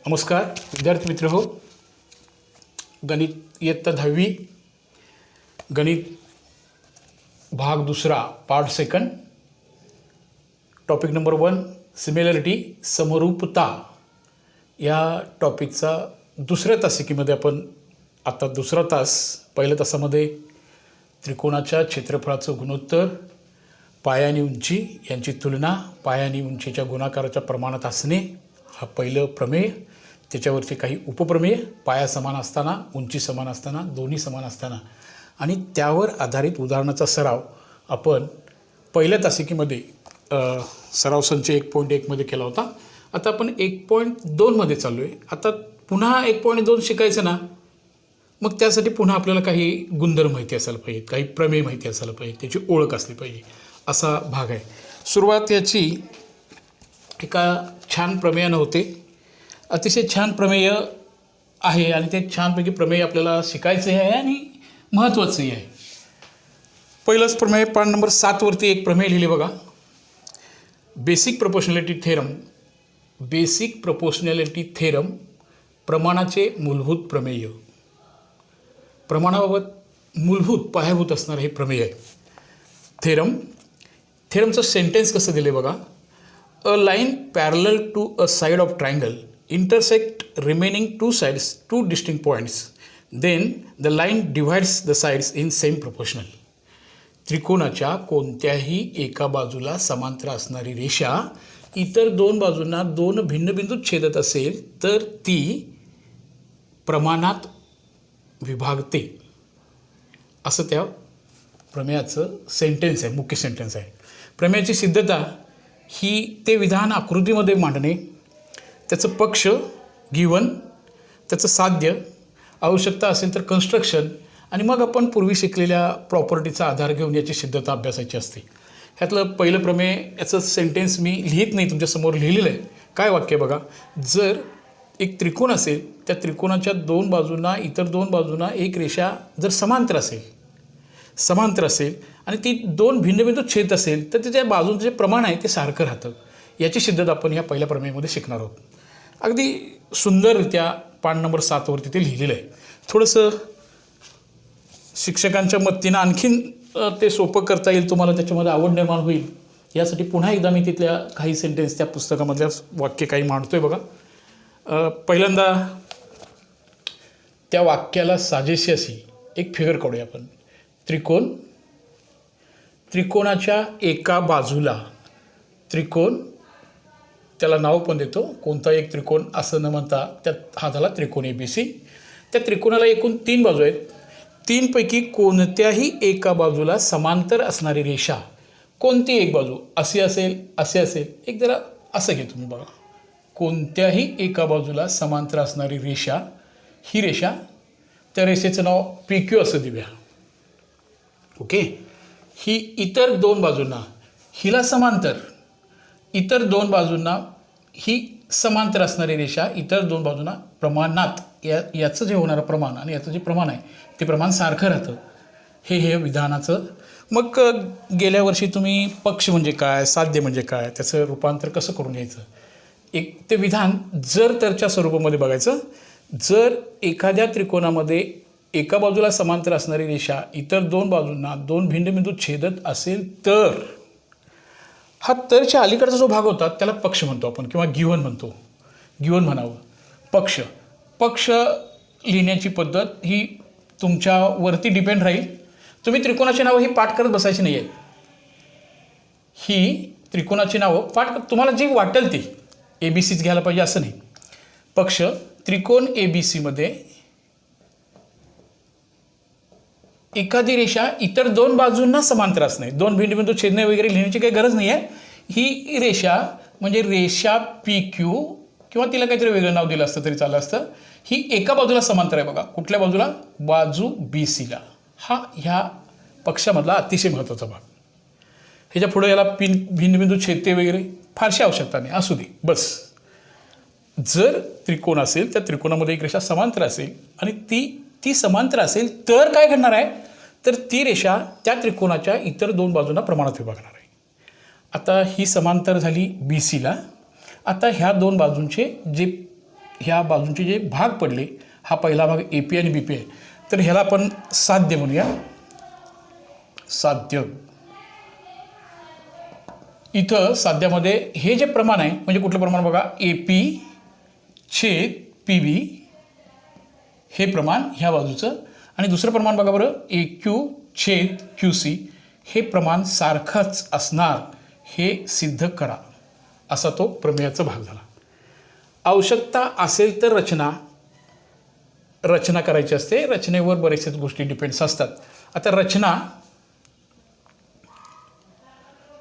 नमस्कार विद्यार्थी मित्र हो. गणित इयत्ता 10वी गणित भाग दुसरा part second topic number 1 similarity समरूपता या टॉपिकचा दुसऱ्या तासिकेमध्ये आपण आता दुसरा तास पहिल्या तासामध्ये त्रिकोणाच्या क्षेत्रफळाचं गुणोत्तर, पाया आणि उंची यांची तुलना, पाया आणि उंचीच्या गुणाकाराच्या प्रमाणात असणे हा पहिलं प्रमेय, त्याच्यावरचे काही उपप्रमेय, पाया समान असताना, उंची समान असताना, दोन्ही समान असताना आणि त्यावर आधारित उदाहरणाचा सराव आपण पहिल्या तासिकेमध्ये सराव संच 1.1 मध्ये केला होता. आता आपण 1.2 मध्ये चाललो आहे. आता पुन्हा 1.2 शिकायचं ना, मग त्यासाठी पुन्हा आपल्याला काही गुणधर्म माहिती असायला पाहिजेत, काही प्रमेय माहिती असायला पाहिजे, त्याची ओळख असली पाहिजे, असा भाग आहे. सुरुवात याची एका छान प्रमेयानं होते. अतिशय छान प्रमेय आहे आणि ते छानपैकी प्रमेय आपल्याला शिकायचं आहे आणि महत्त्वाचंही आहे. पहिलंच प्रमेय पान नंबर 7 वरती एक प्रमेय लिहिले बघा. Basic proportionality theorem. Basic proportionality theorem प्रमाणाचे मूलभूत प्रमेय. प्रमाणाबाबत मूलभूत पायाभूत असणारं हे प्रमेय आहे. थेरमचं सेंटेन्स कसं दिले बघा. A line parallel to a side of triangle intersect remaining two distinct points, then the line divides the sides in same proportional. त्रिकोणाच्या कोणत्याही एका बाजूला समांतर असणारी रेषा इतर दोन बाजूंना दोन भिन्न बिंदूत छेदत असेल तर ती प्रमाणात विभागते, असं त्या प्रमेयाचं सेंटेन्स आहे, मुख्य सेंटेन्स आहे. प्रमेयाची सिद्धता ही ते विधान आकृतीमध्ये मांडणे, त्याचं पक्ष गिवन, त्याचं साध्य, आवश्यकता असेल तर कन्स्ट्रक्शन आणि मग आपण पूर्वी शिकलेल्या प्रॉपर्टीचा आधार घेऊन याची सिद्धता अभ्यासायची असते. ह्यातलं पहिलं प्रमेय याचं सेंटेन्स मी लिहित नाही, तुमच्यासमोर लिहिलेलं आहे. काय वाक्य बघा. जर एक त्रिकोण असेल, त्या त्रिकोणाच्या दोन बाजूंना इतर दोन बाजूंना एक रेषा जर समांतर असेल आणि ती दोन भिन्न बिंदूत छेद असेल तर त्याच्या बाजूंचं जे प्रमाण आहे ते सारखं राहतं. याची सिद्धता आपण ह्या पहिल्या प्रमेयामध्ये शिकणार आहोत. अगदी सुंदररित्या पान नंबर 7 वरती ते लिहिलेलं आहे. थोडंसं शिक्षकांच्या मदतीनं आणखीन ते सोपं करता येईल, तुम्हाला त्याच्यामध्ये आवड निर्माण होईल यासाठी पुन्हा एकदा मी तिथल्या काही सेंटेन्स त्या पुस्तकामधल्या वाक्य काही मांडतोय बघा. पहिल्यांदा त्या वाक्याला साजेशी अशी एक फिगर काढूया आपण. त्रिकोणाच्या एका बाजूला त्रिकोण, त्याला नाव पण देतो, कोणता एक त्रिकोण असं न म्हणता त्यात हा झाला त्रिकोण ABC. त्या त्रिकोणाला एकूण 3 बाजू आहेत. 3 पैकी कोणत्याही एका बाजूला समांतर असणारी रेषा, कोणती एक बाजू अशी असेल, असे असेल, एक जरा असं घे तुम्ही बघा. कोणत्याही एका बाजूला समांतर असणारी रेषा, ही रेषा, त्या रेषेचं नाव PQ असं देऊया. ओके. ही इतर दोन बाजूंना, हिला समांतर, इतर दोन बाजूंना ही समांतर असणारी रेषा इतर दोन बाजूंना प्रमाणात, याचं जे होणारं प्रमाण आणि याचं जे प्रमाण आहे ते प्रमाण सारखं राहतं. हे विधानाचं. मग गेल्या वर्षी तुम्ही पक्ष म्हणजे काय, साध्य म्हणजे काय, त्याचं रूपांतर कसं करून घ्यायचं, एक ते विधान जर तरच्या स्वरूपामध्ये बघायचं. जर एखाद्या त्रिकोणामध्ये एका बाजूला समांतर असणारी रेषा इतर दोन बाजूंना दोन भिन्न बिंदूत छेदत असेल तर, हा तरच्या अलीकडचा जो भाग होता त्याला पक्ष म्हणतो आपण, किंवा गिवन म्हणतो, गिवन म्हणावं. पक्ष लिहिण्याची पद्धत ही तुमच्यावरती डिपेंड राहील. तुम्ही त्रिकोणाची नावं ही पाठ करत बसायची नाही आहेत. ही त्रिकोणाची नावं पाठ तुम्हाला जी वाटेल ती ABCच घ्यायला पाहिजे असं नाही. पक्ष, त्रिकोण ABCमध्ये एखादी रेषा इतर दोन बाजूंना समांतर असणे, दोन भिन्न बिंदू छेदणे वगैरे लिहिण्याची काही गरज नाही आहे. ही रेषा म्हणजे रेषा PQ, किंवा तिला काहीतरी वेगळं नाव दिलं असतं तरी चाललं असतं. ही एका बाजूला समांतर आहे बघा. कुठल्या बाजूला? बाजू BCला. हा ह्या पक्षामधला अतिशय महत्त्वाचा भाग. ह्याच्या पुढे याला भिन्न बिंदू छेदते वगैरे फारशी आवश्यकता नाही, असू दे बस. जर त्रिकोण असेल, त्या त्रिकोणामध्ये एक रेषा समांतर असेल आणि ती समांतर असेल तर काय घडणार आहे, तर ती रेषा त्या त्रिकोणाच्या इतर दोन बाजूंना प्रमाणात विभागणार आहे. आता ही समांतर झाली BCला. आता ह्या दोन बाजूंचे जे ह्या बाजूंचे जे भाग पडले, हा पहिला भाग ए पी आणि बी पी आहे, तर ह्याला आपण साध्य म्हणूया. साध्य. इथं साध्यामध्ये हे जे प्रमाण आहे म्हणजे कुठलं प्रमाण बघा, ए पी छेद पी बी हे प्रमाण ह्या बाजूचं, आणि दुसरं प्रमाण बघा बरं, ए क्यू छेद क्यू सी हे प्रमाण सारखंच असणार हे सिद्ध करा. असा तो प्रमेयाचा भाग झाला. आवश्यकता असेल तर रचना करायची असते. रचनेवर बरेचशाच गोष्टी डिपेंड्स असतात. आता रचना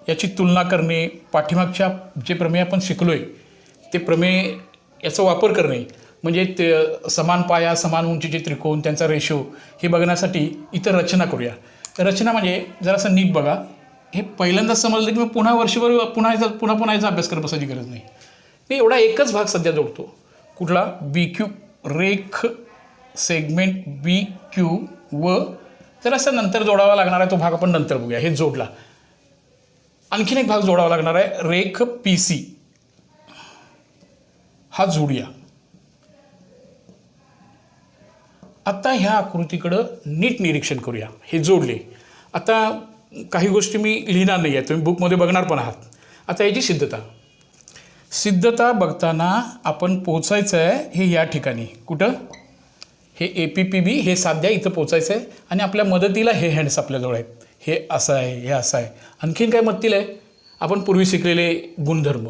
याची तुलना करणे, पाठीमागच्या जे प्रमेय आपण शिकलोय ते प्रमेय याचा वापर करणे, म्हणजे ते समान पाया समान उंचीचे त्रिकोण त्यांचा रेशो हे बघण्यासाठी इथं रचना करूया. रचना म्हणजे जरासं नीट बघा. हे पहिल्यांदाच समजलं की मग पुन्हा वर्षभर पुन्हा याचा अभ्यास करत बसायची गरज नाही. मी एवढा एकच भाग सध्या जोडतो. कुठला? बी क्यू, रेख सेगमेंट बी क्यू, व जरासं नंतर जोडावा लागणार आहे तो भाग आपण नंतर बघूया. हे जोडला. आणखीन एक भाग जोडावा लागणार आहे, रेख पी सी, हा जोडूया. आता ह्या आकृतीकडं नीट निरीक्षण करूया. हे जोडले. आता काही गोष्टी मी लिहिणार नाही आहे, तुम्ही बुकमध्ये बघणार पण आहात. आता याची सिद्धता बघताना आपण पोचायचं आहे हे या ठिकाणी. कुठं? हे ए पी पी बी हे साध्या इथं पोचायचं आहे, आणि आपल्या मदतीला हे हँड्स आपल्याजवळ आहेत. हे असं आहे, हे असं आहे. आणखीन काय मदतीला आहे? आपण पूर्वी शिकलेले गुणधर्म.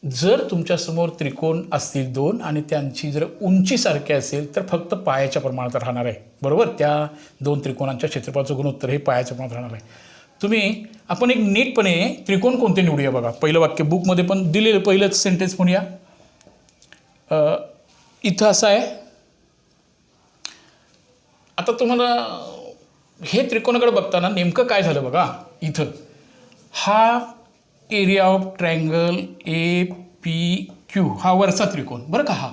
जर तुमच्यासमोर त्रिकोण असतील दोन आणि त्यांची जर उंची सारखी असेल तर फक्त पायाच्या प्रमाणात राहणार आहे. बरोबर? त्या दोन त्रिकोणांच्या क्षेत्रफळाचं गुणोत्तर हे पायाच्या प्रमाणात राहणार आहे. आपण एक नीटपणे त्रिकोण कोणते निवडूया बघा. पहिलं वाक्य बुकमध्ये पण दिलेलं पहिलंच सेंटेन्स म्हणूया. इथं असं आहे. आता तुम्हाला हे त्रिकोणाकडे बघताना नेमकं काय झालं बघा. इथं हा area of triangle A P Q हा वरचा त्रिकोण बरं का हा,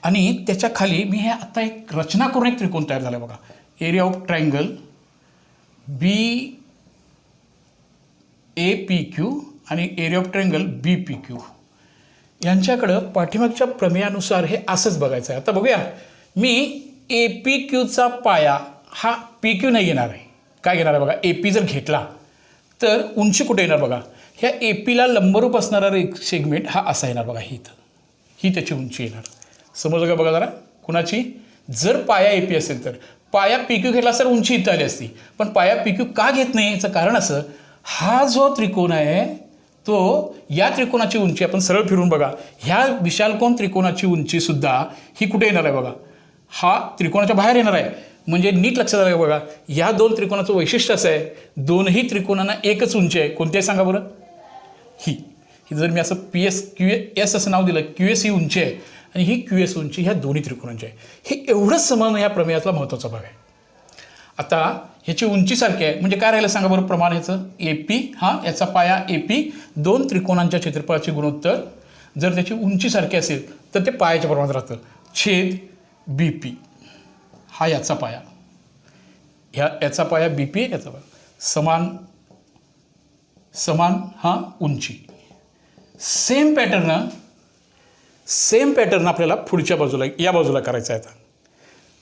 आणि त्याच्या खाली मी हे आता एक रचना करून एक त्रिकोण तयार झाला बघा. Area of triangle B A P Q आणि area of triangle B P Q यांच्याकडं पाठीमागच्या प्रमेयानुसार हे असंच बघायचं आहे. आता बघूया. मी ए पी क्यूचा पाया हा पी क्यू नाही घेणार आहे. काय घेणार आहे बघा. ए पी जर घेतला तर उंची कुठे येणार बघा. ह्या ए पीला लंबरूप असणारा एक सेगमेंट हा असा येणार बघा. ही त्याची उंची येणार. समजलं का बघा जरा. कुणाची? जर पाया ए पी असेल तर पाया पी क्यू घेतला तर उंची इथं आली असती, पण पाया पी क्यू का घेत नाही याचं कारण असं, हा जो त्रिकोण आहे तो या त्रिकोणाची उंची आपण सरळ फिरून बघा. ह्या विशालकोन त्रिकोणाची उंची सुद्धा ही कुठे येणार आहे बघा. हा त्रिकोणाच्या बाहेर येणार आहे. म्हणजे नीट लक्षात आलं बघा. या दोन त्रिकोणाचं वैशिष्ट्य असं आहे, दोनही त्रिकोणांना एकच उंची आहे. कोणती आहे सांगा बरं. ही जर मी असं पी एस क्यू एस असं नाव दिलं, क्यू एस ही उंची आहे आणि ही क्यू एस उंची ह्या दोन्ही त्रिकोणांची आहे. हे एवढंच समजणं ह्या प्रमेयातला महत्त्वाचा भाग आहे. आता ह्याची उंची सारखी आहे म्हणजे काय राहिलं सांगा बरं. प्रमाण ह्याचं ए पी, हा याचा पाया ए पी, दोन त्रिकोणांच्या क्षेत्रफळाचे गुणोत्तर जर त्याची उंची सारखी असेल तर ते पायाच्या प्रमाणात राहतं. छेद बी पी हा याचा पाया, याचा पाया बी पी, याचा पाया समान हा उंची. सेम पॅटर्न आपल्याला पुढच्या बाजूला या बाजूला करायचं आहे. आता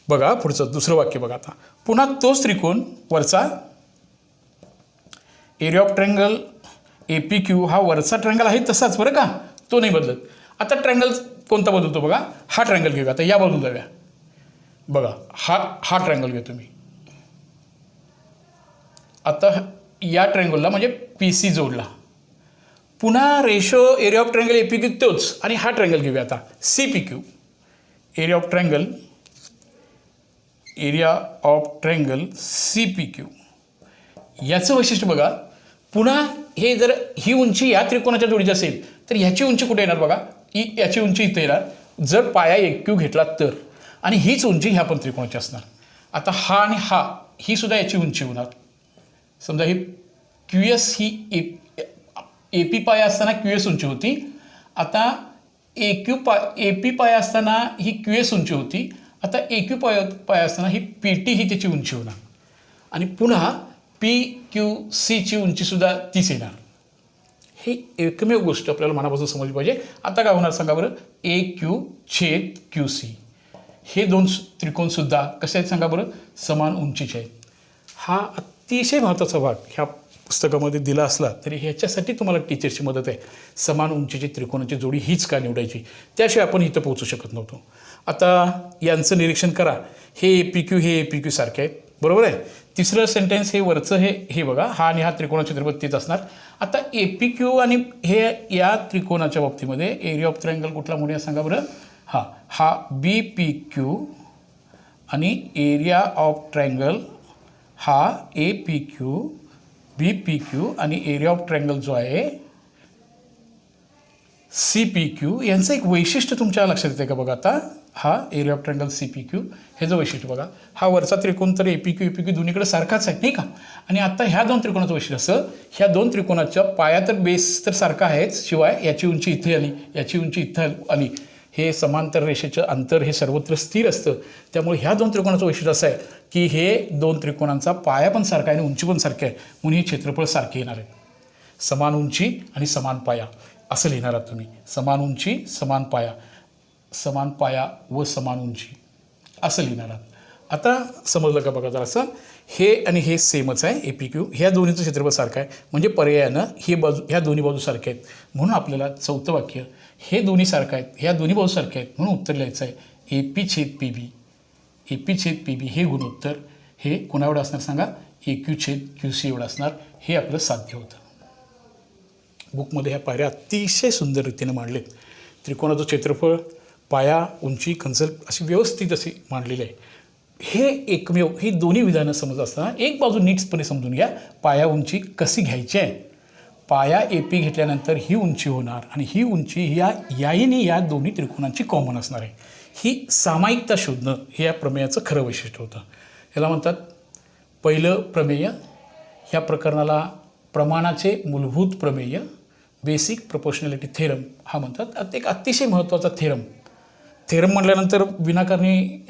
बघा पुढचं दुसरं वाक्य बघा. आता पुन्हा तोच त्रिकोण वरचा area of triangle A P Q हा वरचा ट्रायंगल आहे तसाच बरं का, तो नाही बदलत. आता ट्रायंगल कोणता बदलतो बघा. हा ट्रायंगल घेऊया. आता या बाजूला जाऊया बघा. हा ट्रायंगल घेतो मी. आता या ट्रायंगलला म्हणजे पी सी जोडला. पुन्हा ratio area of triangle A P Q तोच, आणि हा ट्रायंगल घेऊया आता C P Q. Area of triangle C P Q याचं वैशिष्ट्य बघा. पुन्हा हे जर ही उंची या त्रिकोणाच्या जोडीची असेल तर ह्याची उंची कुठे येणार बघा. याची उंची इथं येणार जर पाया ए क्यू घेतला तर, आणि हीच उंची ह्या पण त्रिकोणाची असणार. आता हा आणि ही सुद्धा याची उंची होणार. समजा ही क्यू एस ही ए पी पाया असताना क्यू एस उंची होती. आता ए पी पाया असताना ही क्यू एस उंची होती. आता ए क्यू पाया असताना ही पी टी ही त्याची उंची होणार, आणि पुन्हा पी क्यू सीची उंचीसुद्धा तीच येणार. ही एकमेव गोष्ट आपल्याला मनापासून समजली पाहिजे. आता काय होणार सांगा बरं, AQ/QC हे दोन त्रिकोणसुद्धा कसे आहेत सांगा बरं, समान उंचीचे आहेत. हा अतिशय महत्त्वाचा भाग ह्या पुस्तकामध्ये दिला असला तरी ह्याच्यासाठी तुम्हाला टीचरची मदत आहे. समान उंचीची त्रिकोणाची जोडी हीच का निवडायची, त्याशिवाय आपण इथं पोहोचू शकत नव्हतो. आता यांचं निरीक्षण करा. हे APQ हे APQ सारखे आहेत, बरोबर आहे. तिसरं सेंटेन्स हे वरचं हे बघा, हा आणि हा त्रिकोणाचे क्षेत्रफळ तेच असणार. आता APQ आणि हे या त्रिकोणाच्या बाबतीमध्ये एरिया ऑफ ट्रायंगल कुठला म्हणूया सांगा बरं. हा BPQ आणि एरिया ऑफ ट्रायंगल हा APQ, BPQ आणि एरिया ऑफ ट्रायंगल जो आहे CPQ यांचं एक वैशिष्ट्य तुमच्या लक्षात येते का बघा. आता हा एरिया ऑफ ट्रायंगल CPQ हे जो वैशिष्ट्य बघा, हा वरचा त्रिकोण तर APQ दोन्हीकडे सारखाच आहे नाही का. आणि आता ह्या दोन त्रिकोणाचं वैशिष्ट्य असं, ह्या दोन त्रिकोणाच्या पाया तर बेस तर सारखा आहेच, शिवाय याची उंची इथे आली, याची उंची इथं आली. हे समांतर रेषेचं अंतर हे सर्वत्र स्थिर असतं. त्यामुळे ह्या दोन त्रिकोणाचं वैशिष्ट्य असं आहे की हे दोन त्रिकोणांचा पाया पण सारखा आहे आणि उंची पण सारखी आहे, म्हणून हे क्षेत्रफळ सारखे येणार आहे. समान उंची आणि समान पाया असं लिहिणार आहात तुम्ही. समान उंची समान पाया व समान उंची असं लिहिणार आहात. आता समजलं का बघा जरासं, हे आणि हे सेमच आहे APQ, ह्या दोन्हीचं क्षेत्रफळ सारखं आहे, म्हणजे पर्यायानं ह्या दोन्ही बाजू सारख्या आहेत. म्हणून आपल्याला चौथं वाक्य, हे दोन्ही सारखं आहेत, ह्या दोन्ही बाजू सारख्या आहेत, म्हणून उत्तर लिहायचं आहे AP/PB हे गुणोत्तर हे कोणाएवढं असणार सांगा, AQ/QC एवढं असणार. हे आपलं साध्य होतं. बुकमध्ये ह्या पायऱ्या अतिशय सुंदर रीतीने मांडलेत. त्रिकोणाचं क्षेत्रफळ, पाया, उंची, कंसल अशी व्यवस्थित अशी मांडलेली आहे. हे एकमेव ही दोन्ही विधानं समजत असताना एक बाजू नीटपणे समजून घ्या, पाया उंची कशी घ्यायची आहे. पाया AP घेतल्यानंतर ही उंची होणार आणि ही उंची या दोन्ही त्रिकोणांची कॉमन असणार आहे. ही सामायिकता शोधणं हे या प्रमेयाचं खरं वैशिष्ट्य होतं. ह्याला म्हणतात पहिलं प्रमेय. ह्या प्रकरणाला प्रमाणाचे मूलभूत प्रमेय, बेसिक प्रोपोर्शनॅलिटी थेरम हा म्हणतात. एक अतिशय महत्त्वाचा थेरम म्हटल्यानंतर विनाकारणी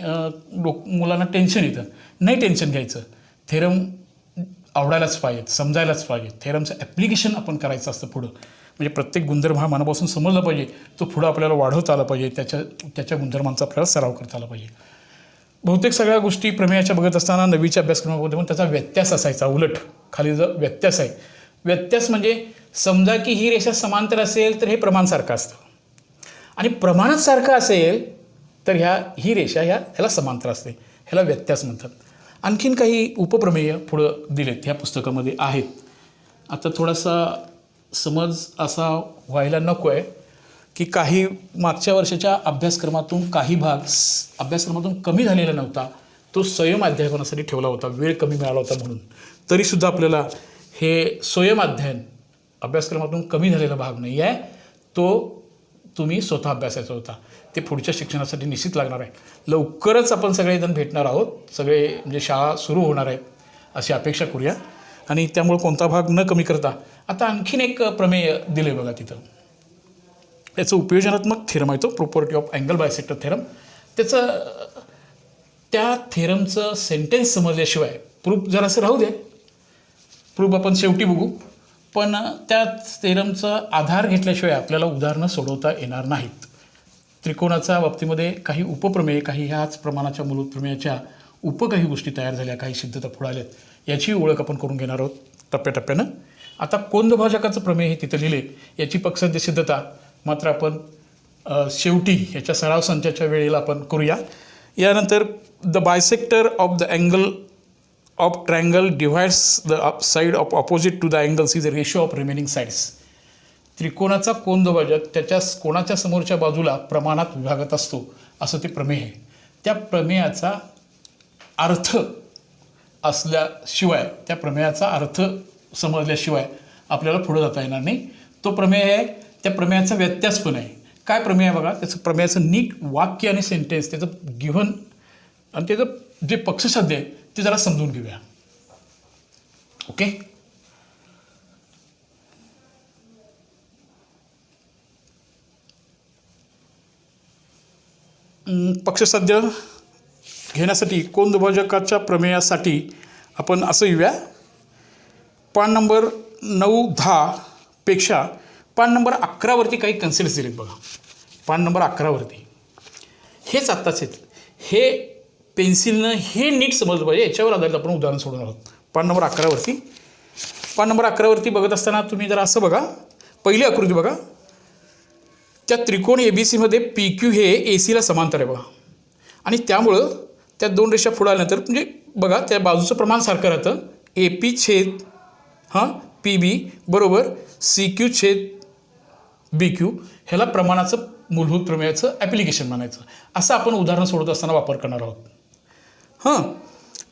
मुलांना टेन्शन येतं. नाही टेन्शन घ्यायचं, थेरम आवडायलाच पाहिजेत, समजायलाच पाहिजे. थेरमचं ॲप्लिकेशन आपण करायचं असतं पुढं, म्हणजे प्रत्येक गुणधर्म हा मनापासून समजला पाहिजे, तो पुढं आपल्याला वाढवता आला पाहिजे, त्याच्या गुणधर्मांचा आपल्याला सराव करता आला पाहिजे. बहुतेक सगळ्या गोष्टी प्रमेयाच्या बघत असताना नवीच्या अभ्यासक्रमामध्ये पण त्याचा व्यत्यास असायचा. उलट खाली जो व्यत्यास आहे, व्यत्यास म्हणजे समजा की ही रेषा समांतर असेल तर हे प्रमाण सारखं असतं, आणि प्रमाणात सारखं असेल तर ही रेषा ह्याला समांतर असते, ह्याला व्यत्यास म्हणतात. आणखीन काही उपप्रमेय पुढं दिलेत ह्या पुस्तकामध्ये आहेत. आता थोडासा समज असा व्हायला नको आहे की काही मागच्या वर्षाच्या अभ्यासक्रमातून काही भाग अभ्यासक्रमातून कमी झालेला नव्हता, तो स्वयं अध्यापनासाठी ठेवला होता, वेळ कमी मिळाला होता म्हणून. तरीसुद्धा आपल्याला हे स्वयं अध्ययन अभ्यासक्रमातून कमी झालेला भाग नाही आहे, तो तुम्ही स्वतः अभ्यासाचा होता. ते पुढच्या शिक्षणासाठी निश्चित लागणार आहे. लवकरच आपण सगळेजण भेटणार आहोत, सगळे म्हणजे शाळा सुरू होणार आहेत अशी अपेक्षा करूया. आणि त्यामुळे कोणता भाग न कमी करता आता आणखीन एक प्रमेय दिले बघा तिथं. त्याचं उपयोजनात्मक थेरम आहे तो, property of angle bisector theorem. त्या थेरमचं सेंटेन्स समजल्याशिवाय प्रूफ जरासं राहू दे, प्रूफ आपण शेवटी बघू, पण त्या थेरमचा आधार घेतल्याशिवाय आपल्याला उदाहरणं सोडवता येणार नाहीत. त्रिकोणाच्या बाबतीमध्ये काही उपप्रमेय, काही ह्याच प्रमाणाच्या मूलभूत प्रमेयाच्या काही गोष्टी तयार झाल्या, काही सिद्धता पुढे आल्यात, याची ओळख आपण करून घेणार आहोत टप्प्याटप्प्यानं. आता कोनद्विभाजकाचं प्रमेय हे तिथं लिहिले, याची पक्षांती सिद्धता मात्र आपण शेवटी ह्याच्या सराव संचाच्या वेळेला आपण करूया. यानंतर the bisector of the angle of triangle divides the side of opposite to the angles is the ratio of remaining sides. त्रिकोणाचा कोनद्विभाजक त्याच्या कोणाच्या समोरच्या बाजूला प्रमाणात विभागत असतो, असं ते प्रमेय आहे. त्या प्रमेयाचा अर्थ असल्याशिवाय, त्या प्रमेयाचा अर्थ समजल्याशिवाय आपल्याला पुढे जाता येणार नाही. तो प्रमेय आहे, त्या प्रमेयाचा व्यत्यास पण आहे. काय प्रमेय आहे बघा, त्याचं प्रमेयाचं नीट वाक्य आणि सेंटेन्स, त्याचं गिव्हन आणि त्याचं जे पक्षसाध्य आहे ते जरा समजून घेऊया. ओके, पक्षसाध्य घेण्यासाठी कोनद्विभाजकाच्या प्रमेयासाठी आपण असं येऊया, पान नंबर 9-10 पेक्षा पान नंबर 11वरती काही कन्सेप्ट्स दिलेत बघा. पान नंबर 11वरती हेच आत्ताच आहेत. हे पेन्सिलनं हे नीट समजलं पाहिजे, याच्यावर आधारित आपण उदाहरण सोडणार आहोत. पान नंबर 11वरती बघत असताना तुम्ही जरा असं बघा, पहिली आकृती बघा. त्या त्रिकोण ABCमध्ये PQ हे AC ला समांतर आहे बघा, आणि त्यामुळं त्या दोन रेषा पुढे आल्यानंतर म्हणजे बघा त्या बाजूचं प्रमाण सारखं राहतं. AP छेद PB बरोबर CQ छेद BQ, ह्याला प्रमाणाचं मूलभूत प्रमेयाचं ॲप्लिकेशन म्हणायचं. असं आपण उदाहरण सोडत असताना वापर करणार आहोत.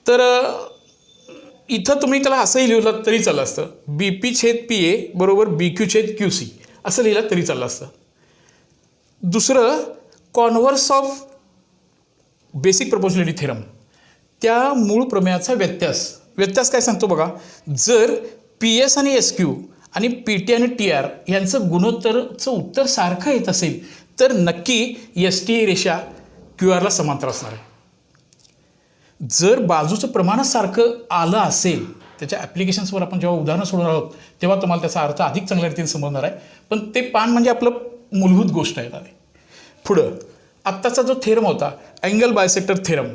तर इथं तुम्ही त्याला असंही लिहिलं तरी चाललं असतं. BP छेद PA बरोबर BQ छेद QC असं लिहिलं तरी चाललं असतं. दुसरं converse of basic proportionality theorem, त्या मूळ प्रमेयाचा व्यत्यास काय सांगतो बघा. जर PS आणि SQ आणि PT आणि TR यांचं गुणोत्तरचं उत्तर सारखं येत असेल तर नक्की ST रेषा QRला समांतर असणार आहे. जर बाजूचं प्रमाणच सारखं आलं असेल, त्याच्या ॲप्लिकेशन्सवर आपण जेव्हा उदाहरणं सोडणार आहोत तेव्हा तुम्हाला त्याचा अर्थ अधिक चांगल्या रीतीने समजणार आहे. पण ते पान म्हणजे आपलं मूलभूत गोष्ट आहे. पुढं आत्ताचा जो थेरम होता अँगल बायसेक्टर थेरम,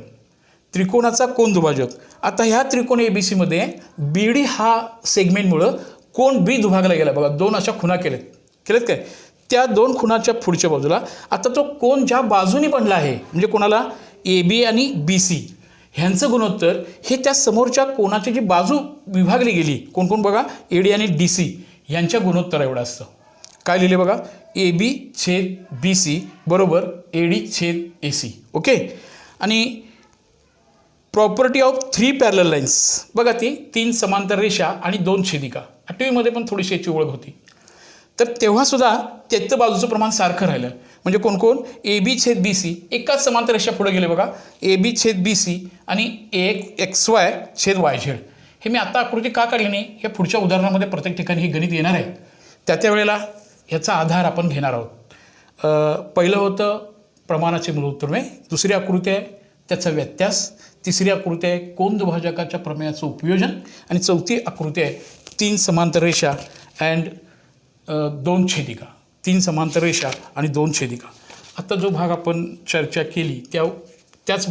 त्रिकोणाचा कोन दुभाजक. आता ह्या त्रिकोण ABCमध्ये BD हा सेगमेंटमुळं कोन B दुभागला गेला बघा. दोन अशा खुणा केलेत काय. त्या दोन खुणाच्या पुढच्या बाजूला आता तो कोन ज्या बाजूने बनला आहे म्हणजे कोणाला AB आणि BC ह्यांचं गुणोत्तर हे त्या समोरच्या कोणाची जी बाजू विभागली गेली कोण बघा AD आणि DC यांच्या गुणोत्तर एवढं असतं. काय लिहिले बघा, AB छेद BC बरोबर AD छेद AC. ओके. आणि प्रॉपर्टी ऑफ 3 पॅरलल लाईन्स बघा, ती 3 समांतर रेषा आणि 2 छेदिका. 8वीमध्ये पण थोडीशी याची ओळख होती. तर तेव्हासुद्धा त्याचं बाजूचं प्रमाण सारखं राहिलं. म्हणजे कोण AB छेद BC एकाच समांतर रेषा पुढे गेले बघा. AB छेद BC आणि XY छेद YZ. हे मी आता आकृती का काढली नाही, हे पुढच्या उदाहरणामध्ये प्रत्येक ठिकाणी हे गणित येणार आहे. त्या वेळेला ह्याचा आधार आपण घेणार आहोत. पहिलं होतं प्रमाणाचे मूलभूत प्रमेय, दुसरी आकृती आहे त्याचा व्यत्यास, तिसरी आकृती आहे कोन दुभाजकाच्या प्रमेयाचं उपयोजन, आणि चौथी आकृती आहे 3 समांतर रेषा अँड 2 छेदिका. 3 समांतर रेषा आणि 2 छेदिका. आता जो भाग आपण चर्चा केली त्याच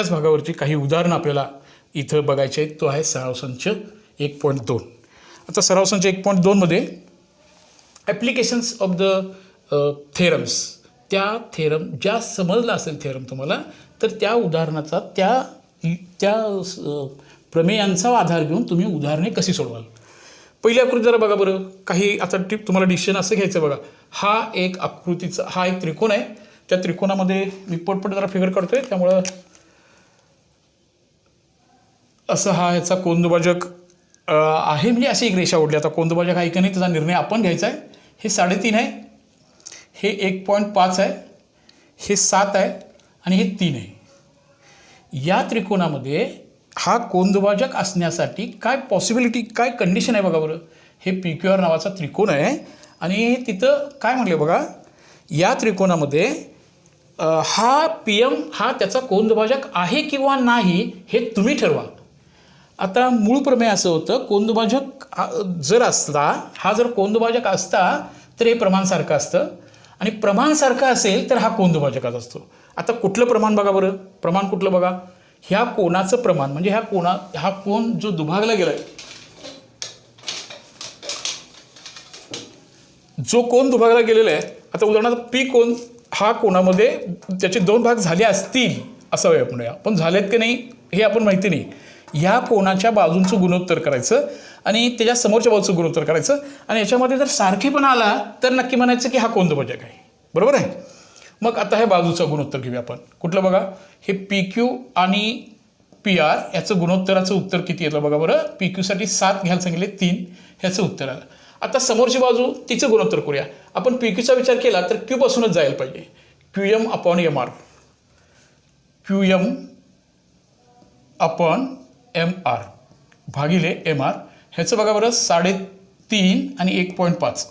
भागावरची काही उदाहरणं आपल्याला इथं बघायचे आहेत. तो आहे सराव संच 1.2. आता सराव संच 1.2मध्ये ॲप्लिकेशन्स ऑफ द थेरम्स, त्या थेरम ज्या समजला असेल थेरम तुम्हाला, तर त्या उदाहरणाचा त्या प्रमेयांचा आधार घेऊन तुम्ही उदाहरणे कशी सोडवाल. पहिली आकृती जरा बघा बरं. काही आता तुम्हाला डिसिजन असं घ्यायचं बघा. हा एक त्रिकोण आहे. त्या त्रिकोणामध्ये मी पटपट जरा फिगर काढतोय, त्यामुळं असं ह्याचा कोनदुभाजक आहे. म्हणजे अशी एक रेषा ओढली. आता कोनदुभाजक आहे की नाही त्याचा निर्णय आपण घ्यायचा आहे. हे 3.5 आहे, हे 1.5 आहे, हे 7 आहे आणि हे 3 आहे. या त्रिकोणामध्ये हा कोनदुभाजक असण्यासाठी काय पॉसिबिलिटी, काय कंडिशन आहे बघा बरं. हे PQR नावाचा त्रिकोण आहे आणि तिथं काय म्हटलं बघा, या त्रिकोणामध्ये हा PM हा त्याचा कोनदुभाजक आहे किंवा नाही हे तुम्ही ठरवा. आता मूळ प्रमेय असं होतं, कोनदुभाजक जर असता, हा जर कोनदुभाजक असता तर हे प्रमाण सारखं असतं, आणि प्रमाण सारखं असेल तर हा कोनदुभाजकाचा असतो. आता कुठलं प्रमाण बघा बरं, प्रमाण कुठलं बघा, ह्या कोणाचं प्रमाण म्हणजे हा कोन जो दुभागला गेलाय, जो कोन दुभागला गेलेला आहे. आता उदाहरणार्थ P कोन, हा कोणामध्ये त्याचे 2 भाग झाले असतील असं वेळ म्हणूया, पण झालेत की नाही हे आपण माहिती नाही. ह्या कोणाच्या बाजूंचं गुणोत्तर करायचं आणि त्याच्या समोरच्या बाजूचं गुणोत्तर करायचं, आणि याच्यामध्ये जर सारखेपणा आला तर नक्की म्हणायचं की हा कोनदुभाजक आहे. बरोबर आहे. मग आता हे बाजूचं गुणोत्तर घेऊया आपण. कुठलं बघा, हे PQ आणि PR याचं गुणोत्तराचं उत्तर किती येतं बघा बरं. PQसाठी 7 घ्यायला सांगितले, 3 ह्याचं उत्तर आलं. आता समोरची बाजू तिचं गुणोत्तर करूया. आपण PQचा विचार केला तर Q पासूनच जायला पाहिजे. QM upon MR, QM upon MR भागिले MR. ह्याचं बघा बरं 3.5 आणि 1.5.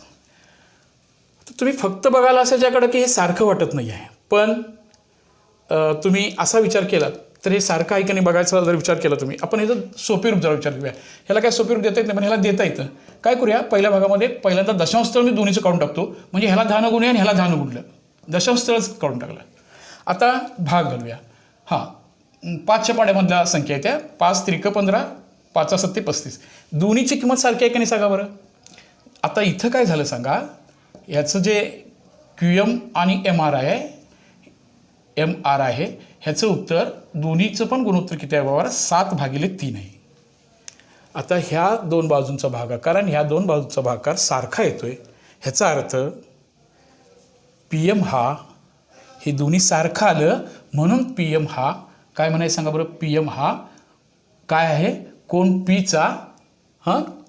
तुम्ही फक्त बघायला असायच्याकडं की हे सारखं वाटत नाही आहे, पण तुम्ही असा विचार केलात तर हे सारखं आहे की नाही बघायचा जर विचार केला तुम्ही, आपण ह्याचं सोपी रूप जरा विचार करूया. ह्याला काय सोपी रूप देता येत नाही, पण ह्याला देता येतं. काय करूया, पहिल्या भागामध्ये पहिल्यांदा दशांशस्थळ मी दोन्हीचं काढून टाकतो, म्हणजे ह्याला 10 गुणूया आणि ह्याला 10 गुणलं, दशांशस्थळच काढून टाकलं. आता भाग घालूया. हां, 5च्या पाड्यामधल्या संख्या आहे त्या 5 त्रिक 15, 5 7 35. दोन्हीची किंमत सारखी आहे की नाही सांगा बरं. आता इथं काय झालं सांगा, ह्याचं जे QM आणि MR आहे, ह्याचं उत्तर दोन्हीचं पण गुणोत्तर किती आहे बाबा, 7/3 आहे. आता ह्या दोन बाजूंचा भागाकार आणि ह्या दोन बाजूंचा भागाकार सारखा येतोय, ह्याचा अर्थ PM हा, हे दोन्ही सारखं आलं म्हणून PM हा काय म्हणायचं सांगा बरं. PM हा काय आहे, कोन Pचा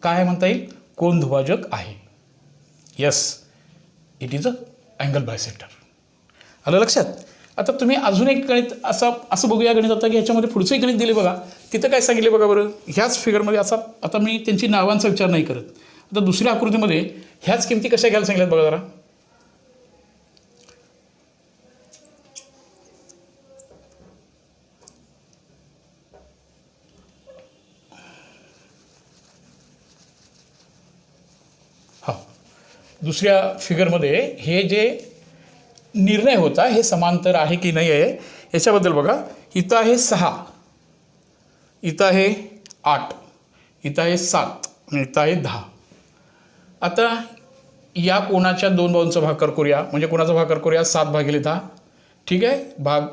काय म्हणता येईल, कोन दुभाजक आहे. Yes, it is a angle bisector. आलं लक्षात. आता तुम्ही अजून एक गणित असं बघूया गणित आता, की ह्याच्यामध्ये पुढचं एक गणित दिले बघा. तिथं काय सांगितले बघा बरं, ह्याच फिगरमध्ये आता मी त्यांची नावांचा विचार नाही करत. आता दुसऱ्या आकृतीमध्ये ह्याच किमती कशा घ्यायला सांगितल्यात बघा जरा. हां, दुसऱ्या फिगरमध्ये हे जे निर्णय होता हे समांतर आहे की नाही आहे याच्याबद्दल बघा. इथं आहे 6, इथं आहे 8, इथं आहे 7 आणि इथं आहे 10. आता या कोणाच्या दोन बाजूंचा भागाकार करूया, म्हणजे कोणाचा भागाकार करूया 7/10. ठीक आहे, भाग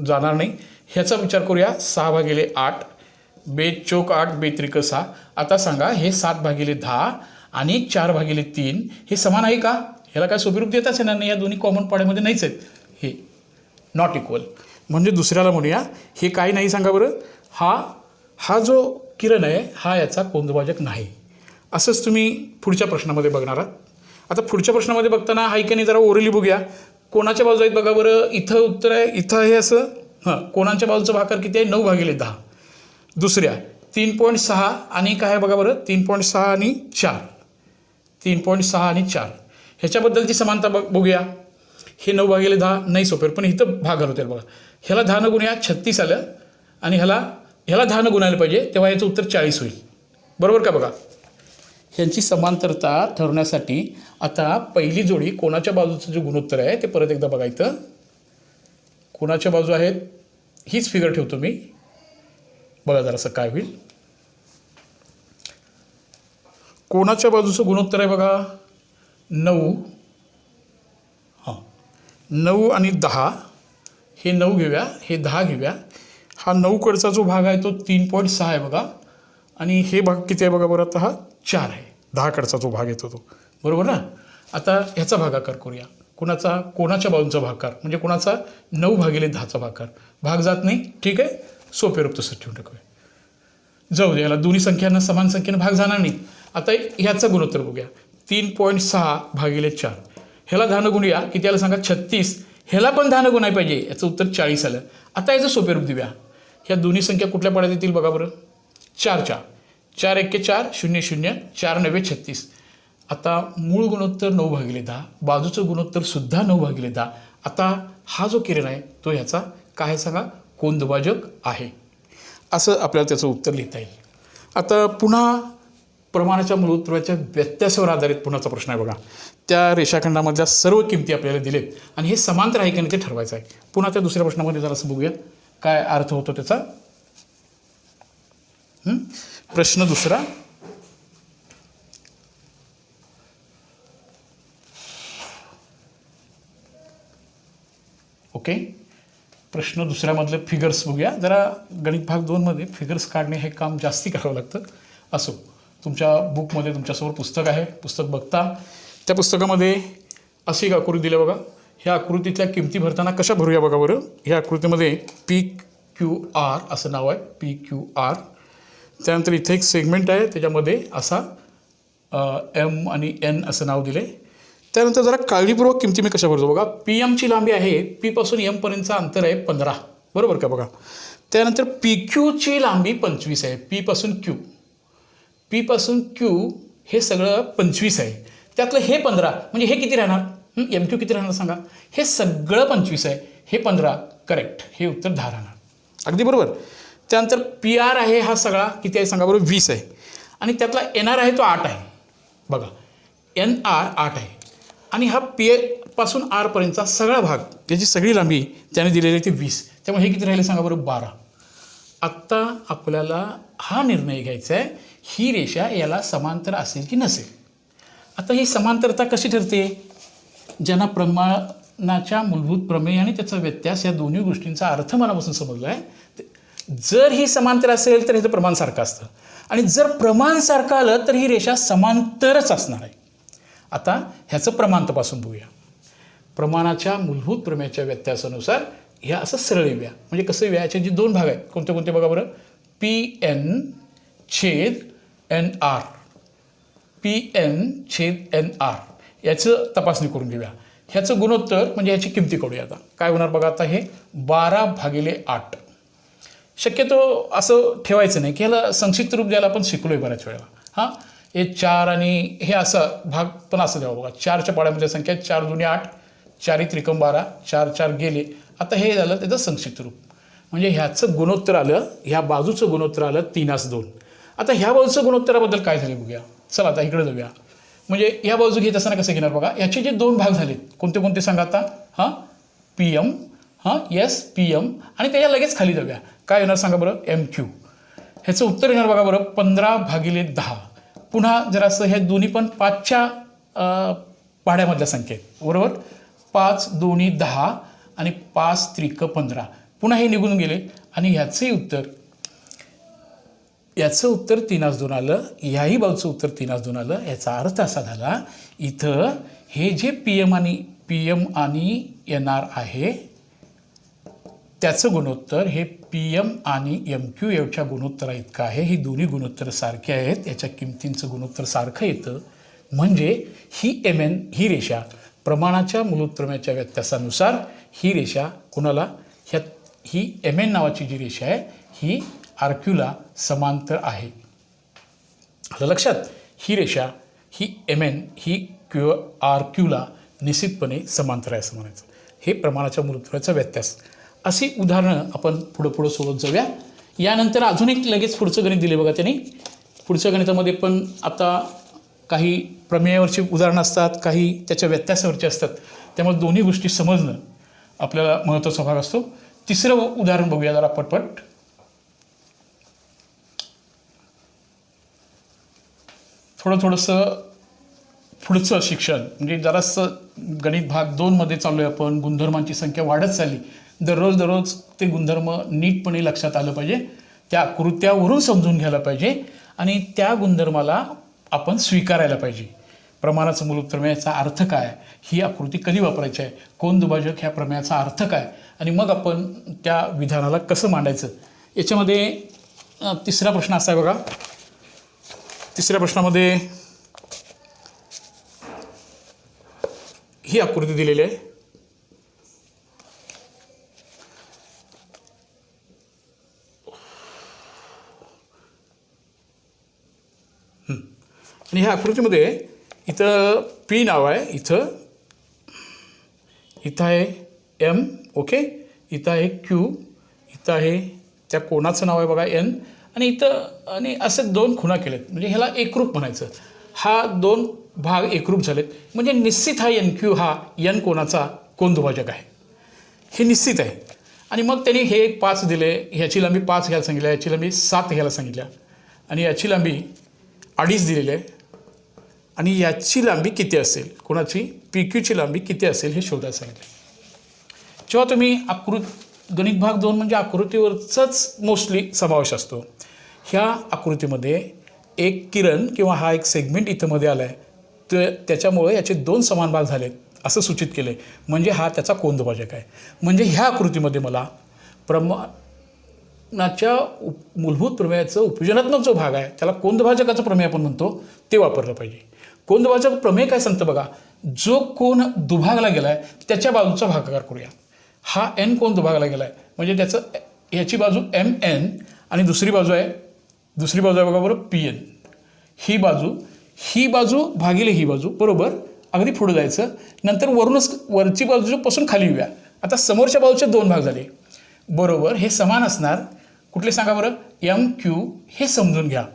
जाणार नाही. ह्याचा विचार करूया 6/8, 2 चौक 8, 2 त्रिक 6. आता सांगा हे 7/10 आणि 4/3 हे समान आहे का. ह्याला काय सोपी रूप देताच येणार नाही, या दोन्ही कॉमन पाड्यामध्ये नाहीच आहेत, हे नॉट इक्वल. म्हणजे दुसऱ्याला म्हणूया हे काही नाही सांगा बरं, हा जो किरण आहे हा याचा कोनदुभाजक नाही. असंच तुम्ही पुढच्या प्रश्नामध्ये बघणार आहात. आता पुढच्या प्रश्नामध्ये बघताना हाय की नाही जरा ओरली बघूया. कोणाच्या बाजू आहेत बघा बरं. इथं उत्तर आहे, इथं आहे असं. कोणाच्या बाजूचा भागाकार किती आहे, 9/10. दुसऱ्या 3.6 आणि काय आहे बघा बरं, 3.6 आणि 4, 3.6 आणि 4. ह्याच्याबद्दलची समानता बघूया. हे 9/10 नाही सोपेर, पण इथं भाग घालवतील बघा. ह्याला 10 गुणूया 36 आलं आणि ह्याला 10 गुणायला पाहिजे, तेव्हा याचं उत्तर 40 होईल. बरोबर का बघा. ह्यांची समांतरता ठरवण्यासाठी आता पहिली जोडी कोणाच्या बाजूचं जे गुणोत्तर आहे ते परत एकदा बघा. इथं कोणाच्या बाजू आहेत हीच फिगर ठेवतो मी, बघा जरासं काय होईल. कोणाच्या बाजूचं गुणोत्तर आहे बघा 9, 9 आणि 10. हे 9 घेऊया, हे 10 घेऊया. हा 9 कडचा जो भाग आहे तो 3.6 आहे बघा, आणि हे भाग किती आहे बघा बरं. आता हा 4 आहे, 10 कडचा जो भाग येतो तो, बरोबर ना. आता ह्याचा भागाकार करूया. कोणाच्या बाजूचा भागाकार म्हणजे कोणाचा 9/10चा भागाकार. भाग जात नाही, ठीक आहे, सोपे रूप तसंच ठेवून टाकूया. जाऊ दे, याला दोन्ही संख्यांना समान संख्येनं भाग जाणार नाही. आता ह्याचा गुणोत्तर बघूया. 3.6/4. ह्याला 10 गुणूया, किती आलं सांगा 36. ह्याला पण 10 गुणाय पाहिजे, याचं उत्तर 40 आलं. आता याचं सोपे रूप देऊया. ह्या दोन्ही संख्या कुठल्या पाड्यात येतील बघा बरं. 4 1 4 0 0, 4 9 36. आता मूळ गुणोत्तर 9/10, बाजूचं गुणोत्तर सुद्धा 9/10. आता हा जो किरण आहे तो ह्याचा काय सांगा, कोनदुभाजक आहे. असं आपल्याला त्याचं उत्तर लिहिता येईल. आता पुन्हा प्रमाणाच्या मूलभूत व्यत्यासावर आधारित पुन्हाचा प्रश्न आहे बघा. त्या रेषाखंडामधल्या सर्व किमती आपल्याला दिलेत आणि हे समांतर आहे की नाही ते ठरवायचं आहे. पुन्हा त्या दुसऱ्या प्रश्नामध्ये जरासं बघूया काय अर्थ होतो त्याचा. प्रश्न दुसरा. ओके, प्रश्न दुसऱ्यामधले फिगर्स बघूया. जरा गणित भाग 2मध्ये फिगर्स काढणे हे काम जास्ती करावं लागतं. असो, तुमच्या बुकमध्ये तुमच्यासमोर पुस्तक आहे, पुस्तक बघता. त्या पुस्तकामध्ये अशी एक आकृती दिली बघा. ह्या आकृतीतल्या किमती भरताना कशा भरूया बघा बरं. ह्या आकृतीमध्ये PQR असं नाव आहे, PQR. त्यानंतर इथे एक सेगमेंट आहे, त्याच्यामध्ये असा M आणि N असं नाव दिले. त्यानंतर जरा काळजीपूर्वक किमती मी कशा भरतो बघा. PMची लांबी आहे, P पासून M पर्यंतचं अंतर आहे 15, बरोबर का बघा. त्यानंतर PQची लांबी 25 आहे, P पासून Q हे सगळं 25 आहे. त्यातलं हे 15 म्हणजे हे किती राहणार, MQ किती राहणार सांगा. हे सगळं 25 आहे, हे 15 करेक्ट, हे उत्तर 10 राहणार. अगदी बरोबर. त्यानंतर पी आर आहे हा सगळा किती आहे सांगा बरोबर 20 आहे. आणि त्यातला एन आर आहे तो 8 आहे. बघा एन आर 8 आहे. आणि हा पी पासून आरपर्यंतचा सगळा भाग त्याची सगळी लांबी त्याने दिलेली आहे ती 20. त्यामुळे हे किती राहिले सांगा बरोबर 12. आत्ता आपल्याला हा निर्णय घ्यायचा आहे ही रेषा याला समांतर असेल की नसेल. आता ही समांतरता कशी ठरते? ज्यांना प्रमाणाच्या मूलभूत प्रमेय आणि त्याचा व्यत्यास या दोन्ही गोष्टींचा अर्थ मनापासून समजला आहे. जर ही समांतर असेल तर ह्याचं प्रमाण सारखं असतं आणि जर प्रमाण सारखं आलं तर ही रेषा समांतरच असणार आहे. आता ह्याचं प्रमाण तपासून बघूया. प्रमाणाच्या मूलभूत प्रमेयाच्या व्यत्यासानुसार ह्या असं सरळ येऊया. म्हणजे कसं येऊया? याचे जे दोन भाग आहेत कोणते कोणते बघा बरं. पी एन छेद एन आर. पी एन छेद एन आर याचं तपासणी करून घेऊया. ह्याचं गुणोत्तर म्हणजे ह्याची किमती काढूया. आता काय होणार बघा. आता हे 12/8. शक्यतो असं ठेवायचं नाही की ह्याला संक्षिप्त रूप द्यायला आपण शिकलो आहे बऱ्याच वेळेला. हां हे 4 आणि हे असं भाग पण असं द्यावं बघा. 4च्या पाड्यामध्ये संख्या 4 2 8, 4 त्रिकम 12, 4 4 गेले. आता हे झालं त्याचं संक्षिप्त रूप. म्हणजे ह्याचं गुणोत्तर आलं, ह्या बाजूचं गुणोत्तर आलं 3/2. आता ह्या बाजूचं गुणोत्तराबद्दल काय झाले बघूया. चला आता इकडे जाऊया. म्हणजे ह्या बाजू घेत असताना कसं घेणार बघा. याचे जे दोन भाग झालेत कोणते कोणते सांगा आता. हां पी एम, हां यस पी एम आणि त्याच्या लगेच खाली जाऊया. काय येणार सांगा बरं. M Q. ह्याचं उत्तर येणार बघा बरं 15/10. पुन्हा जरासं ह्या दोन्ही पण 5च्या पाड्यामधल्या संख्या आहेत बरोबर. 5 2 10 आणि 5 त्रिक 15. पुन्हा हे निघून गेले आणि ह्याचंही उत्तर, याचं उत्तर 3/2 आलं. ह्याही बाजूचं उत्तर 3/2 आलं. याचा अर्थ असा झाला इथं हे जे पी एम आणि एन आर आहे त्याचं गुणोत्तर हे पी एम आणि एम क्यू एवढ्या गुणोत्तरा इतकं आहे. ही दोन्ही गुणोत्तर सारखे आहेत. याच्या किमतींचं गुणोत्तर सारखं येतं. म्हणजे ही एम एन ही रेषा प्रमाणाच्या मूलभूत प्रमेयाच्या व्यत्यासानुसार ही रेषा कुणाला ही एम एन नावाची जी रेषा आहे ही आर क्यूला समांतर आहे. आलं लक्षात. ही रेषा ही एम एन ही आर क्यूला निश्चितपणे समांतर आहे असं म्हणायचं. हे प्रमाणाच्या मूलभूत प्रमेयाचा व्यत्यास. अशी उदाहरणं आपण पुढं सोडत जाऊया. यानंतर अजून एक लगेच पुढचं गणित दिले बघा त्यांनी. पुढच्या गणितामध्ये पण आता काही प्रमेयावरची उदाहरणं असतात, काही त्याच्या व्यत्यासावरची असतात. त्यामुळे दोन्ही गोष्टी समजणं आपल्याला महत्त्वाचा भाग असतो. तिसरं उदाहरण बघूया जरा पटपट. थोडंसं पुढचं शिक्षण म्हणजे जरासं गणित भाग 2मध्ये चालू आहे आपण. गुणधर्मांची संख्या वाढत चालली. दररोज ते गुणधर्म नीटपणे लक्षात आलं पाहिजे. त्या आकृत्यावरून समजून घ्यायला पाहिजे आणि त्या गुणधर्माला आपण स्वीकारायला पाहिजे. प्रमाणाचं मूलभूत प्रमेयाचा अर्थ काय, ही आकृती कधी वापरायची आहे, कोण दुभाजक ह्या प्रमेयाचा अर्थ काय आणि मग आपण त्या विधानाला कसं मांडायचं. याच्यामध्ये तिसरा प्रश्न असा आहे बघा. तिसऱ्या प्रश्नामध्ये ही आकृती दिलेली आहे. आणि ह्या आकृतीमध्ये इथं पी नाव आहे, इथं आहे एम. ओके. इथं आहे क्यू, इथं आहे त्या कोणाचं नाव आहे बघा एन आणि इथं आणि असे 2 खुणा केलेत. म्हणजे ह्याला एकरूप म्हणायचं. हा 2 भाग एकरूप झालेत म्हणजे निश्चित हा एन क्यू हा एन कोणाचा कोण दुभाजक आहे हे निश्चित आहे. आणि मग त्यांनी हे 5 दिले. ह्याची लांबी 5 घ्यायला सांगितल्या, याची लांबी 7 घ्यायला सांगितल्या आणि याची लांबी 2.5 दिलेली आहे. आणि याची लांबी किती असेल, कोणाची पी क्यूची लांबी किती असेल हे शोधायला सांगितलं. जेव्हा तुम्ही गणित भाग 2 म्हणजे आकृतीवरचाच मोस्टली समावेश असतो. ह्या आकृतीमध्ये एक किरण किंवा हा एक सेगमेंट इथं मध्ये आला आहे तर त्याच्यामुळे याचे 2 समान भाग झालेत असं सूचित केलं आहे. म्हणजे हा त्याचा कोन दुभाजक आहे. म्हणजे ह्या आकृतीमध्ये मला प्रमाणाच्या मूलभूत प्रमेयाचं उपयोजनात्मक जो भाग आहे त्याला कोन दुभाजकाचं प्रमेय आपण म्हणतो ते वापरलं पाहिजे. कोन दुभाजक प्रमेय काय सांगतं बघा. जो कोन दुभागला गेला आहे त्याच्या बाजूचा भागाकार करूया. हा एन कोन दुभागला गेला आहे म्हणजे त्याचं ह्याची बाजू एम एन आणि दुसरी बाजू आहे बघा बरोबर पी एन. ही बाजू भागिले ही बाजू बरोबर. अगदी पुढे जायचं. नंतर वरची बाजूपासून खाली येऊया. आता समोरच्या बाजूचे 2 भाग झाले. बरोबर हे समान असणार कुठले सांगा बरं, एम क्यू हे समजून घ्या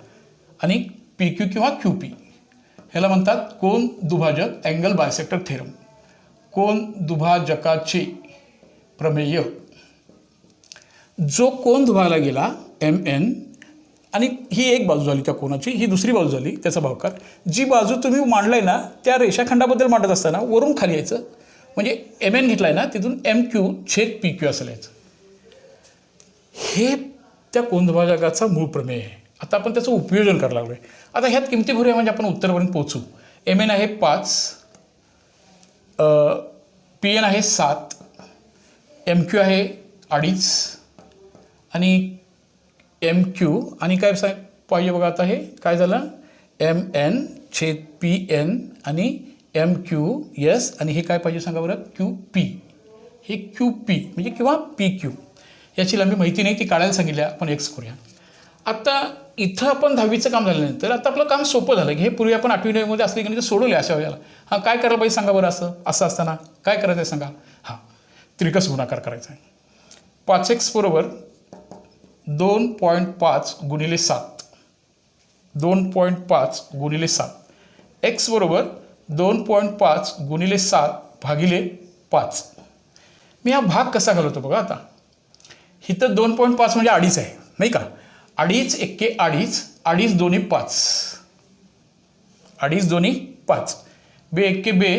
आणि पी क्यू किंवा क्यू पी ह्याला म्हणतात कोन दुभाजक, अँगल बायसेक्टर थेरम, कोन दुभाजकाचे प्रमेय. जो कोन दुभागला गेला एम एन आणि ही एक बाजू झाली त्या कोनाची, ही दुसरी बाजू झाली त्याचा भागाकार. जी बाजू तुम्ही मांडलाय ना त्या रेषाखंडाबद्दल मांडत असताना वरून खाली यायचं, म्हणजे एम एन घेतलाय ना तिथून एम क्यू छेद पी क्यू असं लिहायचं. हे त्या कोन दुभाजकाचा मूळ प्रमेय आहे. आता आपण त्याचं उपयोजन करायला लागलो आहे. आता ह्यात किमती भरूया म्हणजे आपण उत्तरापर्यंत पोहोचू. एम एन आहे 5, पी एन आहे 7, एम क्यू आहे 2.5 आणि एम क्यू आणि काय पाहिजे बघा. आता हे काय झालं, एम एन छेद पी एन आणि एम क्यू एस आणि हे काय पाहिजे सांगा बरं, क्यू पी. हे क्यू पी म्हणजे किंवा पी क्यू. याची लांबी माहिती नाही, ती काढायला सांगितल्या, आपण एक्स करूया. आता इथं आपण 10वीचं काम झाल्यानंतर आता आपलं काम सोपं झालं की हे पूर्वी आपण 8वी 9वीमध्ये असले गणित सोडवले अशा वेळेला. हां काय करायला पाहिजे सांगा बरं, असं असताना काय करायचं आहे सांगा. हां त्रिकस गुणाकार करायचा आहे. 5x बरोबर 2.5 गुणिले 7, 2.5 गुणिले 7, x बरोबर 2.5 गुणिले 7 भागिले 5. मी हा भाग कसा घालवतो बघा. आता इथं 2.5 म्हणजे 2.5 आहे नाही का. 2.5 एक्के 2.5, 2.5 दोन्ही 5, 2.5 दोन्ही 5, बे एक्के बे,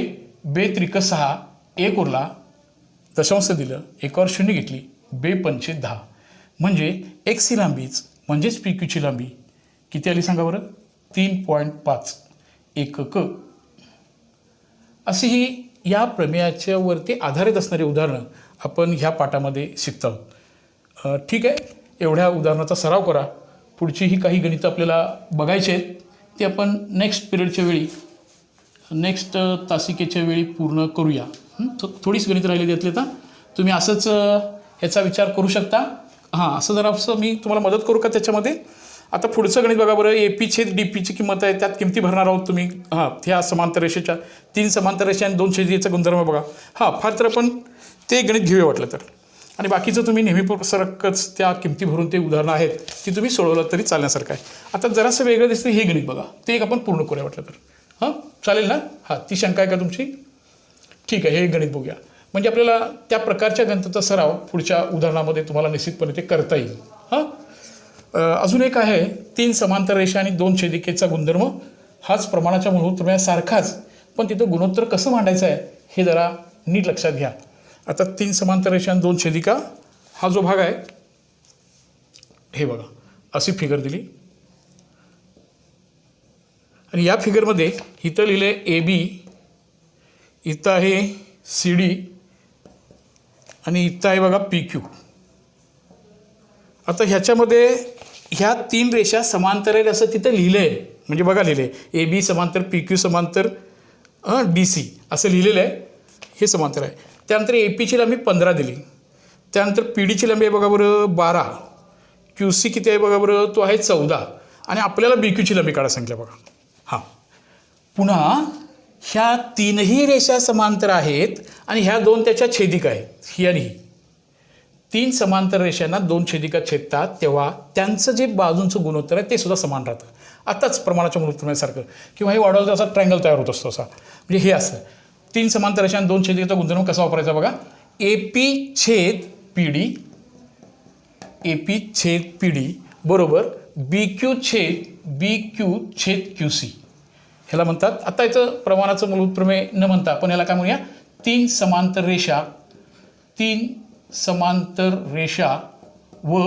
बे त्रिक 6, 1 उरला, दशांश दिलं, एकावर 0 घेतली, बे पंचे 10 म्हणजे एक्स ही लांबीच म्हणजेच पी क्यूची लांबी किती आली सांगा बरं, 3.5 एकक. अशी ही या प्रमेयाच्या वरती आधारित असणारी उदाहरणं आपण ह्या पाठामध्ये शिकतो आहोत. ठीक आहे, एवढ्या उदाहरणाचा सराव करा. पुढची ही काही गणितं आपल्याला बघायची आहेत ती आपण नेक्स्ट पिरियडच्या वेळी, नेक्स्ट तासिकेच्या वेळी पूर्ण करूया. थोडीच गणित राहिली त्यातले. तर तुम्ही असंच ह्याचा विचार करू शकता. हां असं जरा असं मी तुम्हाला मदत करू का त्याच्यामध्ये. आता पुढचं गणित बघा बरं, ए पी छेद डी पीची किंमत आहे, त्यात किमती भरणार आहोत तुम्ही. हां ह्या समांतर रेषेच्या 3 समांतर रेषा आणि 2 छेदीचा गुणधर्म बघा. हां फार तर आपण ते गणित घेऊया वाटलं तर. आणि बाकीचं तुम्ही नेहमीसारखंच त्या किमती भरून ते उदाहरणं आहेत ती तुम्ही सोडवलं तरी चालण्यासारखं आहे. आता जरासं वेगळं दिसतं हे गणित बघा, ते एक आपण पूर्ण करूया वाटलं तर. हां चालेल ना. हां ती शंका आहे का तुमची. ठीक आहे, हे गणित बघूया म्हणजे आपल्याला त्या प्रकारच्या गणिताचा सराव पुढच्या उदाहरणामध्ये तुम्हाला निश्चितपणे ते करता येईल. हां अजून एक आहे 3 समांतर रेषा आणि 2 छेदिकेचा गुणधर्म. हाच प्रमाणाच्या मूलभूत सारखाच, पण तिथं गुणोत्तर कसं मांडायचं आहे हे जरा नीट लक्षात घ्या. आता 3 समांतर रेषा आणि 2 छेदिका हा जो भाग आहे हे बघा, अशी फिगर दिली आणि या फिगरमध्ये इथं लिहिले ए बी, इथं आहे सी डी आणि इथं आहे बघा पी क्यू. आता ह्याच्यामध्ये ह्या 3 रेषा समांतर आहेत असं तिथं लिहिलं आहे. म्हणजे बघा लिहिलं आहे ए बी समांतर पी क्यू समांतर डी सी असं लिहिलेलं आहे. हे समांतर आहे. त्यानंतर ए पीची लांबी 15 दिली, त्यानंतर पी डीची लांबी आहे बघा बरं 12, क्यू सी किती आहे बघा बरं, तो आहे 14 आणि आपल्याला बी क्यूची लांबी काढा सांगितलं बघा. हां पुन्हा ह्या 3ही रेषा समांतर आहेत आणि ह्या 2 त्याच्या छेदिका आहेत, ही आणि ही. 3 समांतर रेषांना 2 छेदिका छेदतात तेव्हा त्यांचं जे बाजूंचं गुणोत्तर आहे ते सुद्धा समान राहतं. आताच प्रमाणाच्या गुणोत्तरासारखं किंवा हे वाढवलं तर असा ट्रँगल तयार होत असतो असा. म्हणजे हे असं 3 समांतर रेषा आणि 2 छेदिकेचा गुणधर्म कसा वापरायचा बघा. ए पी छेद पी डी, ए पी छेद पी डी बरोबर बी क्यू छेद क्यू सी ह्याला म्हणतात. आता याचं प्रमाणाचं मूलभूत प्रमेय न म्हणता आपण याला काय म्हणूया, 3 समांतर रेषा व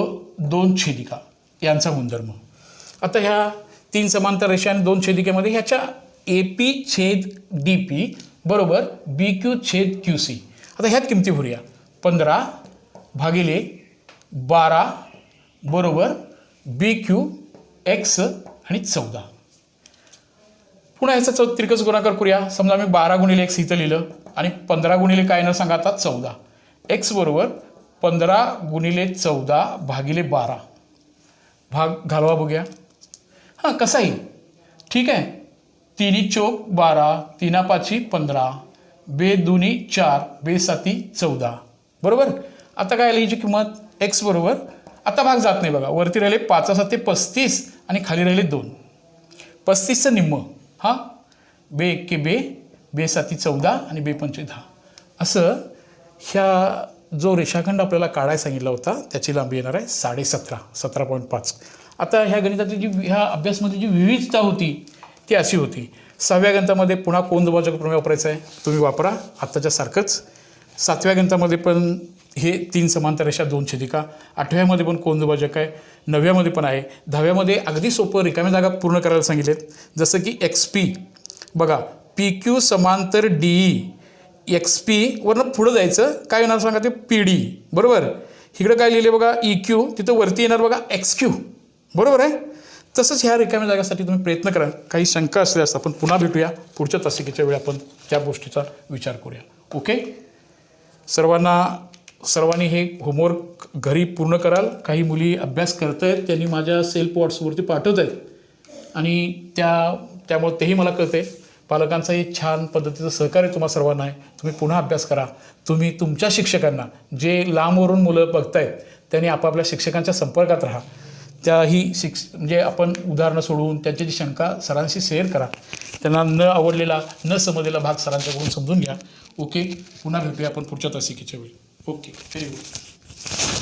2 छेदिका यांचा गुणधर्म. आता ह्या 3 समांतर रेषा आणि 2 छेदिकेमध्ये ह्याच्या ए पी छेद डी पी बरोबर बी क्यू छेद क्यू सी. आता ह्यात किमती भरूया. 15 भागिले 12 बरोबर बी क्यू एक्स आणि 14. पुन्हा ह्याचा त्रिकस गुणाकार करूया. समजा मी 12 गुणिले एक्स इथं लिहिलं आणि 15 गुणिले काय न सांगा आता 14. एक्स बरोबर 15 गुणिले 14 भागिले 12. भाग घालवा बघूया. हां कसाही ठीक आहे. 3 चौक 12, 3 पाची 15, बे दुनी 4, बे साती 14 बरोबर. आता काय आली याची किंमत x बरोबर, आता भाग जात नाही बघा, वरती राहिले 5 ते 35 आणि खाली राहिले 2. 35चं निम्म, हां, बे 1 के बे, बे 7 14 आणि बे 5 10. असं ह्या जो रेषाखंड आपल्याला काढायला सांगितला होता त्याची लांबी येणार आहे 17.5. आता ह्या गणिताची ह्या अभ्यासमध्ये जी विविधता होती ती अशी होती. 6व्या गणितामध्ये पुन्हा कोनदुभाजक प्रमेय वापरायचं आहे, तुम्ही वापरा आत्ताच्या सारखंच. 7व्या गणितामध्ये पण हे 3 समांतर रेषा 2 छेदिका. 8व्यामध्ये पण कोनदुभाजक आहे, 9व्यामध्ये पण आहे. 10व्यामध्ये अगदी सोपं रिकाम्या जागा पूर्ण करायला सांगितलेत, जसं की XP बघा, PQ समांतर DE, XP वरनं पुढं जायचं, काय येणार सांगा ते PD, बरोबर. इकडं काय लिहिले बघा EQ, तिथं वरती येणार बघा XQ, बरोबर आहे. तसंच ह्या रिकाम्या जागासाठी तुम्ही प्रयत्न करा. काही शंका असल्यास आपण पुन्हा भेटूया पुढच्या तासिकेच्या वेळी, आपण त्या गोष्टीचा विचार करूया. ओके, सर्वांनी हे होमवर्क घरी पूर्ण कराल. काही मुली अभ्यास करत आहेत, त्यांनी माझ्या सेल्फ व्हॉट्सवरती पाठवत आहेत आणि त्यामुळे तेही मला कळते. पालकांचाही छान पद्धतीचं सहकार्य तुम्हा सर्वांना आहे. तुम्ही पुन्हा अभ्यास करा. तुम्ही तुमच्या शिक्षकांना, जे लांबवरून मुलं बघतायत त्यांनी आपापल्या शिक्षकांच्या संपर्कात राहा. त्याही म्हणजे आपण उदाहरणं सोडवून त्यांची जी शंका सरांशी शेअर करा. त्यांना न आवडलेला न समजलेला भाग सरांच्याकडून समजून घ्या. ओके, पुन्हा भेटूया आपण पुढच्या तासिकेच्या वेळी. Okay, very good.